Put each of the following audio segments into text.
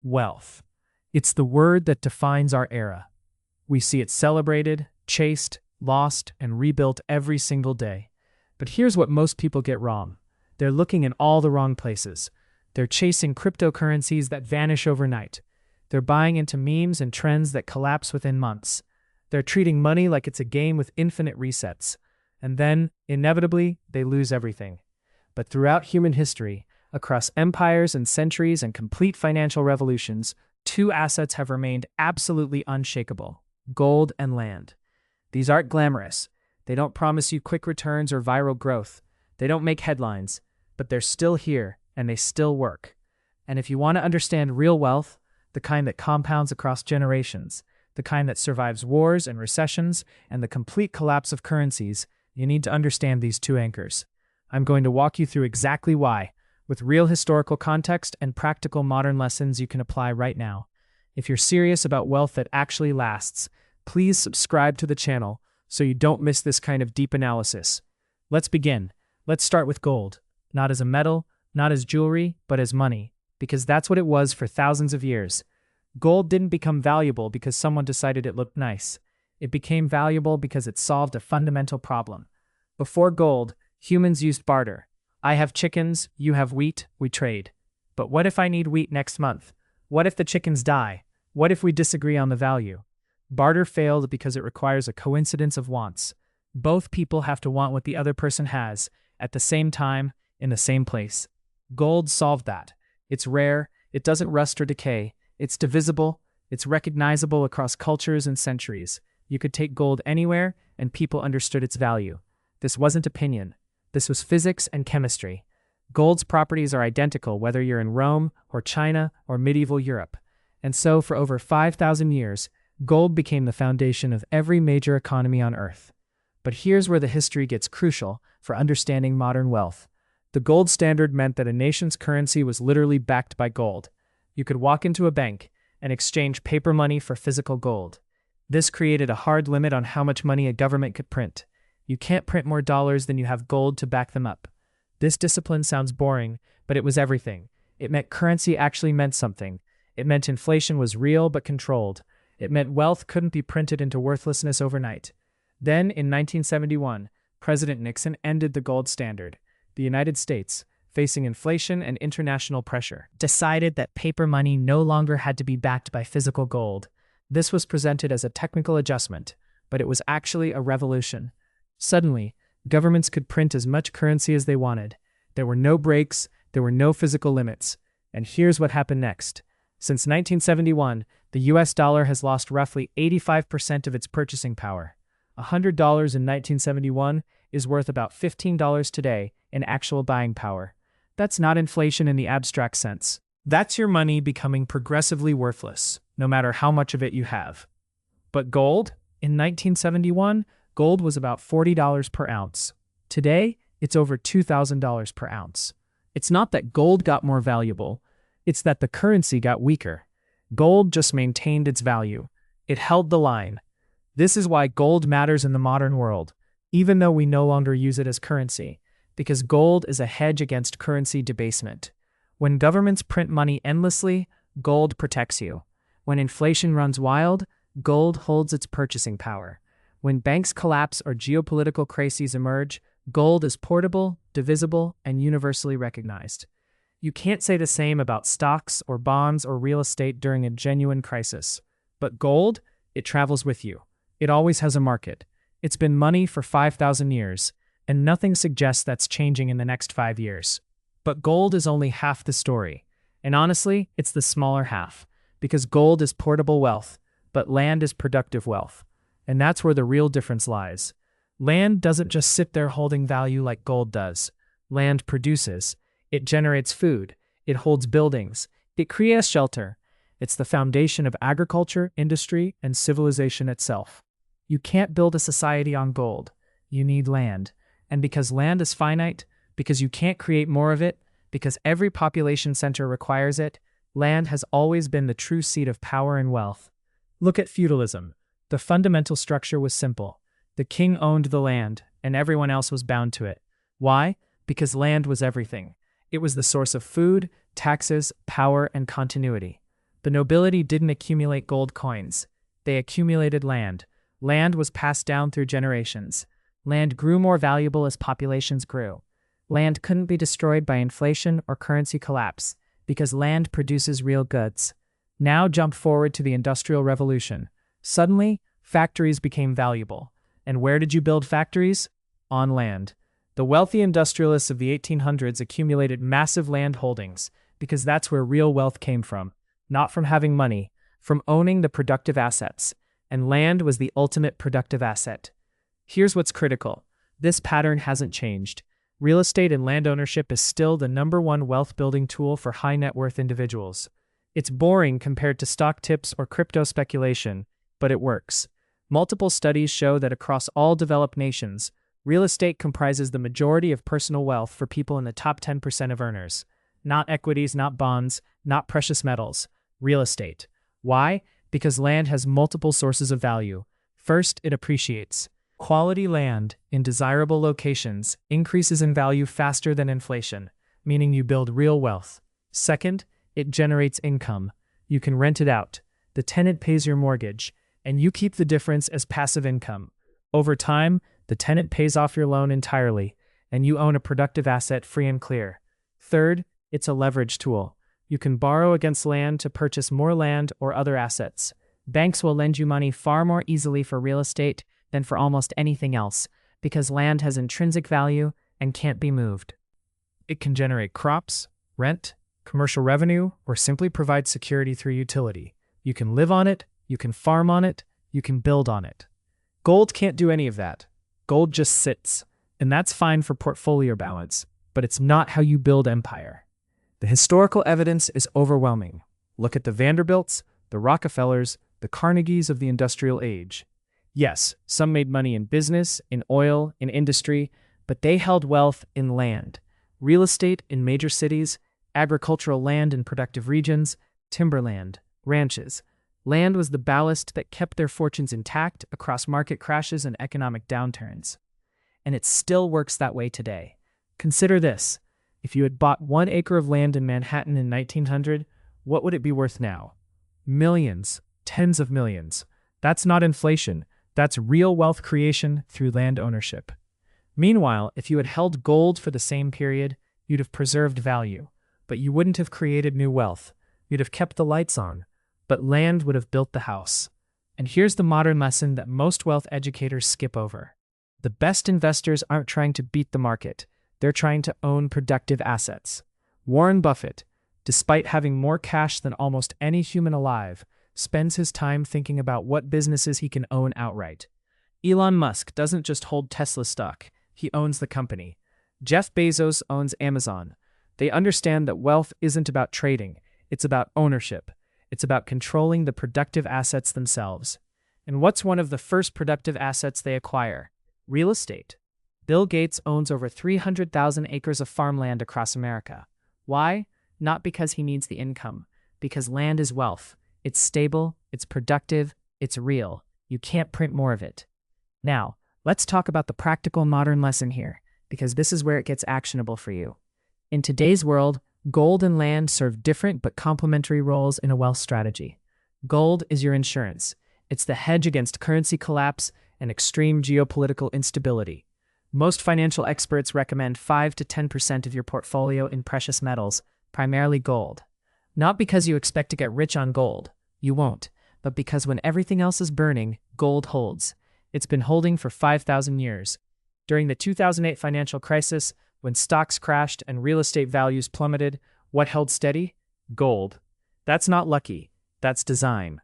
Wealth. It's the word that defines our era. We see it celebrated, chased, lost, and rebuilt every single day. But here's what most people get wrong. They're looking in all the wrong places. They're chasing cryptocurrencies that vanish overnight. They're buying into memes and trends that collapse within months. They're treating money like it's a game with infinite resets. And then, inevitably, they lose everything. But throughout human history, across empires and centuries and complete financial revolutions, two assets have remained absolutely unshakable: gold and land. These aren't glamorous. They don't promise you quick returns or viral growth. They don't make headlines, but they're still here and they still work. And if you want to understand real wealth, the kind that compounds across generations, the kind that survives wars and recessions, and the complete collapse of currencies, you need to understand these two anchors. I'm going to walk you through exactly why, with real historical context and practical modern lessons you can apply right now. If you're serious about wealth that actually lasts, please subscribe to the channel so you don't miss this kind of deep analysis. Let's begin. Let's start with gold. Not as a metal, not as jewelry, but as money, because that's what it was for thousands of years. Gold didn't become valuable because someone decided it looked nice. It became valuable because it solved a fundamental problem. Before gold, humans used barter. I have chickens, you have wheat, we trade. But what if I need wheat next month? What if the chickens die? What if we disagree on the value? Barter failed because it requires a coincidence of wants. Both people have to want what the other person has, at the same time, in the same place. Gold solved that. It's rare, it doesn't rust or decay, it's divisible, it's recognizable across cultures and centuries. You could take gold anywhere, and people understood its value. This wasn't opinion. This was physics and chemistry. Gold's properties are identical whether you're in Rome or China or medieval Europe. And so, for over 5,000 years, gold became the foundation of every major economy on Earth. But here's where the history gets crucial for understanding modern wealth. The gold standard meant that a nation's currency was literally backed by gold. You could walk into a bank and exchange paper money for physical gold. This created a hard limit on how much money a government could print. You can't print more dollars than you have gold to back them up. This discipline sounds boring, but it was everything. It meant currency actually meant something. It meant inflation was real but controlled. It meant wealth couldn't be printed into worthlessness overnight. Then, in 1971, President Nixon ended the gold standard. The United States, facing inflation and international pressure, decided that paper money no longer had to be backed by physical gold. This was presented as a technical adjustment, but it was actually a revolution. Suddenly, governments could print as much currency as they wanted. There were no breaks, there were no physical limits. And here's what happened next. Since 1971, the US dollar has lost roughly 85% of its purchasing power. $100 in 1971 is worth about $15 today in actual buying power. That's not inflation in the abstract sense. That's your money becoming progressively worthless, no matter how much of it you have. But gold? In 1971, gold was about $40 per ounce. Today, it's over $2,000 per ounce. It's not that gold got more valuable, it's that the currency got weaker. Gold just maintained its value. It held the line. This is why gold matters in the modern world, even though we no longer use it as currency, because gold is a hedge against currency debasement. When governments print money endlessly, gold protects you. When inflation runs wild, gold holds its purchasing power. When banks collapse or geopolitical crises emerge, gold is portable, divisible, and universally recognized. You can't say the same about stocks or bonds or real estate during a genuine crisis. But gold, it travels with you. It always has a market. It's been money for 5,000 years, and nothing suggests that's changing in the next 5 years. But gold is only half the story. And honestly, it's the smaller half, because gold is portable wealth, but land is productive wealth. And that's where the real difference lies. Land doesn't just sit there holding value like gold does. Land produces. It generates food. It holds buildings. It creates shelter. It's the foundation of agriculture, industry, and civilization itself. You can't build a society on gold. You need land. And because land is finite, because you can't create more of it, because every population center requires it, land has always been the true seat of power and wealth. Look at feudalism. The fundamental structure was simple. The king owned the land, and everyone else was bound to it. Why? Because land was everything. It was the source of food, taxes, power, and continuity. The nobility didn't accumulate gold coins. They accumulated land. Land was passed down through generations. Land grew more valuable as populations grew. Land couldn't be destroyed by inflation or currency collapse because land produces real goods. Now jump forward to the Industrial Revolution. Suddenly, factories became valuable. And where did you build factories? On land. The wealthy industrialists of the 1800s accumulated massive land holdings because that's where real wealth came from. Not from having money, from owning the productive assets. And land was the ultimate productive asset. Here's what's critical. This pattern hasn't changed. Real estate and land ownership is still the #1 wealth-building tool for high-net-worth individuals. It's boring compared to stock tips or crypto speculation, but it works. Multiple studies show that across all developed nations, real estate comprises the majority of personal wealth for people in the top 10% of earners. Not equities, not bonds, not precious metals. Real estate. Why? Because land has multiple sources of value. First, it appreciates. Quality land in desirable locations increases in value faster than inflation, meaning you build real wealth. Second, it generates income. You can rent it out. The tenant pays your mortgage, and you keep the difference as passive income. Over time, the tenant pays off your loan entirely, and you own a productive asset free and clear. Third, it's a leverage tool. You can borrow against land to purchase more land or other assets. Banks will lend you money far more easily for real estate than for almost anything else, because land has intrinsic value and can't be moved. It can generate crops, rent, commercial revenue, or simply provide security through utility. You can live on it, you can farm on it, you can build on it. Gold can't do any of that. Gold just sits, and that's fine for portfolio balance, but it's not how you build empire. The historical evidence is overwhelming. Look at the Vanderbilts, the Rockefellers, the Carnegies of the industrial age. Yes, some made money in business, in oil, in industry, but they held wealth in land. Real estate in major cities, agricultural land in productive regions, timberland, ranches. Land was the ballast that kept their fortunes intact across market crashes and economic downturns. And it still works that way today. Consider this. If you had bought 1 acre of land in Manhattan in 1900, what would it be worth now? Millions, tens of millions. That's not inflation. That's real wealth creation through land ownership. Meanwhile, if you had held gold for the same period, you'd have preserved value, but you wouldn't have created new wealth. You'd have kept the lights on, but land would have built the house. And here's the modern lesson that most wealth educators skip over. The best investors aren't trying to beat the market. They're trying to own productive assets. Warren Buffett, despite having more cash than almost any human alive, spends his time thinking about what businesses he can own outright. Elon Musk doesn't just hold Tesla stock, he owns the company. Jeff Bezos owns Amazon. They understand that wealth isn't about trading, it's about ownership. It's about controlling the productive assets themselves. And what's one of the first productive assets they acquire? Real estate. Bill Gates owns over 300,000 acres of farmland across America. Why? Not because he needs the income, because land is wealth. It's stable, it's productive, it's real. You can't print more of it. Now, let's talk about the practical modern lesson here, because this is where it gets actionable for you. In today's world, gold and land serve different but complementary roles in a wealth strategy. Gold is your insurance. It's the hedge against currency collapse and extreme geopolitical instability. Most financial experts recommend 5 to 10% of your portfolio in precious metals, primarily gold. Not because you expect to get rich on gold. You won't. But because when everything else is burning, gold holds. It's been holding for 5,000 years. During the 2008 financial crisis, when stocks crashed and real estate values plummeted, what held steady? Gold. That's not lucky. That's design.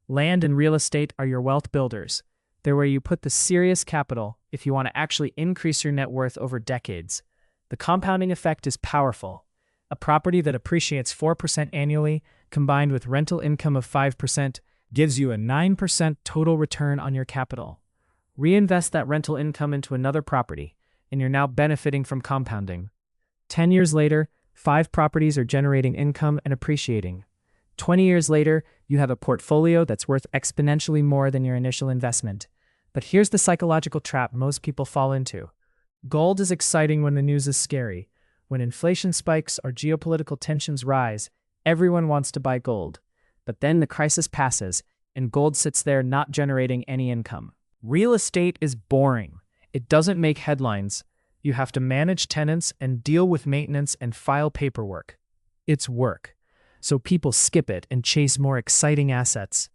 Land and real estate are your wealth builders. They're where you put the serious capital if you want to actually increase your net worth over decades. The compounding effect is powerful. A property that appreciates 4% annually, combined with rental income of 5%, gives you a 9% total return on your capital. Reinvest that rental income into another property, and you're now benefiting from compounding. 10 years later, 5 properties are generating income and appreciating. 20 years later, you have a portfolio that's worth exponentially more than your initial investment. But here's the psychological trap most people fall into. Gold is exciting when the news is scary. When inflation spikes or geopolitical tensions rise, everyone wants to buy gold. But then the crisis passes, and gold sits there not generating any income. Real estate is boring. It doesn't make headlines. You have to manage tenants and deal with maintenance and file paperwork. It's work. So people skip it and chase more exciting assets.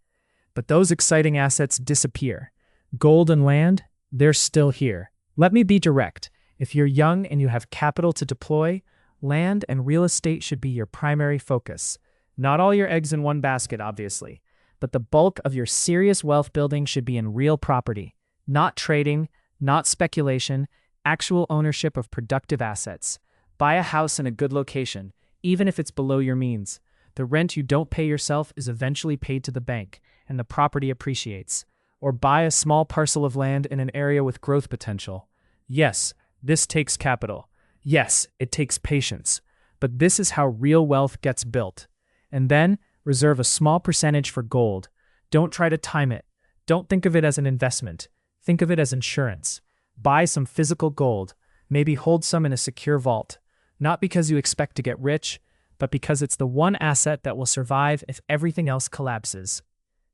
But those exciting assets disappear. Gold and land, they're still here. Let me be direct. If you're young and you have capital to deploy, land and real estate should be your primary focus. Not all your eggs in one basket, obviously, but the bulk of your serious wealth building should be in real property, not trading, not speculation, actual ownership of productive assets. Buy a house in a good location, even if it's below your means. The rent you don't pay yourself is eventually paid to the bank, and the property appreciates. Or buy a small parcel of land in an area with growth potential. Yes, this takes capital. Yes, it takes patience. But this is how real wealth gets built. And then, reserve a small percentage for gold. Don't try to time it. Don't think of it as an investment. Think of it as insurance. Buy some physical gold. Maybe hold some in a secure vault. Not because you expect to get rich, but because it's the one asset that will survive if everything else collapses.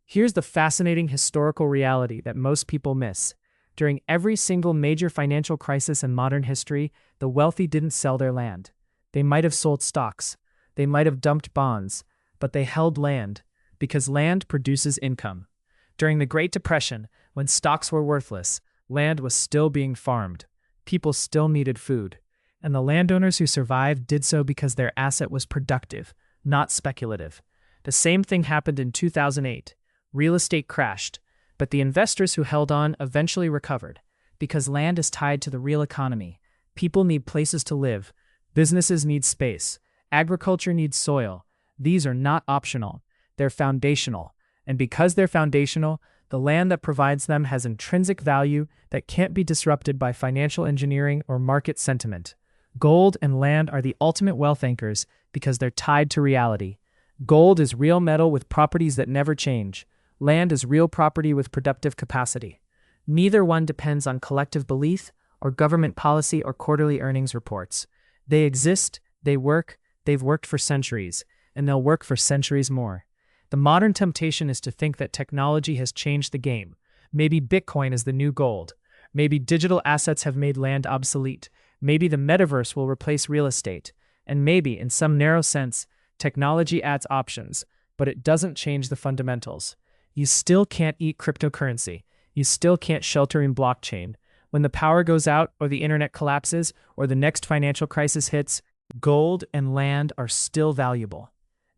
Here's the fascinating historical reality that most people miss. During every single major financial crisis in modern history, the wealthy didn't sell their land. They might have sold stocks. They might have dumped bonds, but they held land because land produces income. During the Great Depression, when stocks were worthless, land was still being farmed. People still needed food. And the landowners who survived did so because their asset was productive, not speculative. The same thing happened in 2008. Real estate crashed, but the investors who held on eventually recovered because land is tied to the real economy. People need places to live. Businesses need space. Agriculture needs soil. These are not optional. They're foundational. And because they're foundational, the land that provides them has intrinsic value that can't be disrupted by financial engineering or market sentiment. Gold and land are the ultimate wealth anchors because they're tied to reality. Gold is real metal with properties that never change. Land is real property with productive capacity. Neither one depends on collective belief or government policy or quarterly earnings reports. They exist, they work, they've worked for centuries, and they'll work for centuries more. The modern temptation is to think that technology has changed the game. Maybe Bitcoin is the new gold. Maybe digital assets have made land obsolete. Maybe the metaverse will replace real estate. And maybe, in some narrow sense, technology adds options, but it doesn't change the fundamentals. You still can't eat cryptocurrency. You still can't shelter in blockchain. When the power goes out, or the internet collapses, or the next financial crisis hits, gold and land are still valuable.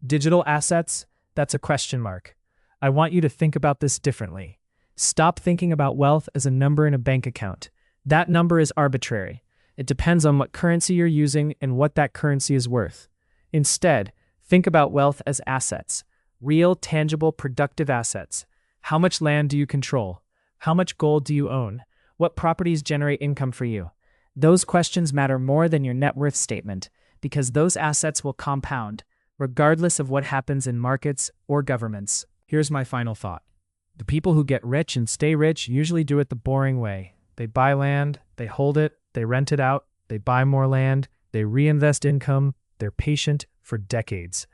Digital assets? That's a question mark. I want you to think about this differently. Stop thinking about wealth as a number in a bank account. That number is arbitrary. It depends on what currency you're using and what that currency is worth. Instead, think about wealth as assets. Real, tangible, productive assets. How much land do you control? How much gold do you own? What properties generate income for you? Those questions matter more than your net worth statement because those assets will compound, regardless of what happens in markets or governments. Here's my final thought. The people who get rich and stay rich usually do it the boring way. They buy land, they hold it, they rent it out, they buy more land, they reinvest income, they're patient for decades.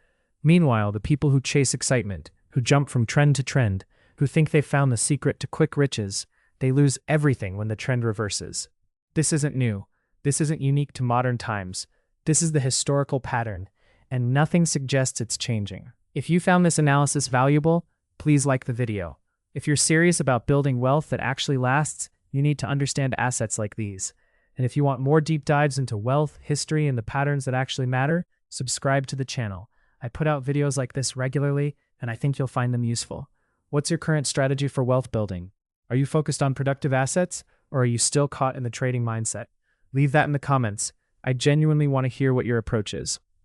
Meanwhile, the people who chase excitement, who jump from trend to trend, who think they've found the secret to quick riches, they lose everything when the trend reverses. This isn't new. This isn't unique to modern times. This is the historical pattern, and nothing suggests it's changing. If you found this analysis valuable, please like the video. If you're serious about building wealth that actually lasts, you need to understand assets like these. And if you want more deep dives into wealth, history, and the patterns that actually matter, subscribe to the channel. I put out videos like this regularly, and I think you'll find them useful. What's your current strategy for wealth building? Are you focused on productive assets, or are you still caught in the trading mindset? Leave that in the comments. I genuinely want to hear what your approach is.